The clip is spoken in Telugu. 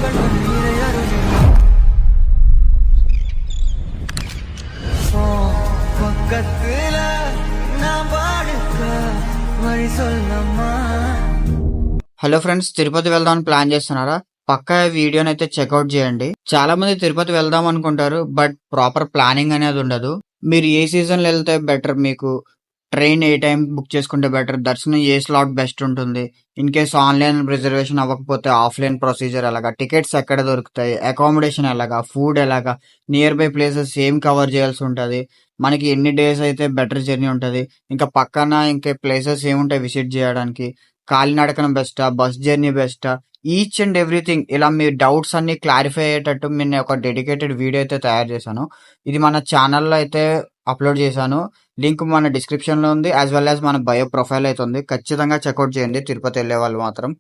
హలో ఫ్రెండ్స్, తిరుపతి వెళ్దామని ప్లాన్ చేస్తున్నారా? పక్కా ఈ వీడియోని అయితే చెక్అవుట్ చేయండి. చాలా మంది తిరుపతి వెళ్దాం అనుకుంటారు, బట్ ప్రాపర్ ప్లానింగ్ అనేది ఉండదు. మీరు ఏ సీజన్లో వెళ్తే బెటర్, మీకు ట్రైన్ ఏ టైం బుక్ చేసుకుంటే బెటర్, దర్శనం ఏ స్లాట్ బెస్ట్ ఉంటుంది, ఇన్ కేసు ఆన్లైన్ రిజర్వేషన్ అవ్వకపోతే ఆఫ్లైన్ ప్రొసీజర్ ఎలాగా, టికెట్స్ ఎక్కడ దొరుకుతాయి, అకామిడేషన్ ఎలాగా, ఫుడ్ ఎలాగా, నియర్ బై ప్లేసెస్ ఏం కవర్ చేయాల్సి ఉంటుంది, మనకి ఎన్ని డేస్ అయితే బెటర్ జర్నీ ఉంటుంది, ఇంకా పక్కన ఇంకే ప్లేసెస్ ఏముంటాయి విజిట్ చేయడానికి, కాలినడకన బెస్టా, బస్ జర్నీ బెస్టా, ఈచ్ అండ్ ఎవ్రీథింగ్ ఇలా మీ డౌట్స్ అన్ని క్లారిఫై అయ్యేటట్టు నేను ఒక డెడికేటెడ్ వీడియో అయితే తయారు చేశాను. ఇది మన ఛానల్లో అయితే అప్లోడ్ చేశాను. లింక్ మన డిస్క్రిప్షన్లో ఉంది, యాజ్ వెల్ యాజ్ మన బయో ప్రొఫైల్ అయితే ఉంది. ఖచ్చితంగా చెక్అవుట్ చేయండి తిరుపతి వెళ్ళే వాళ్ళు మాత్రం.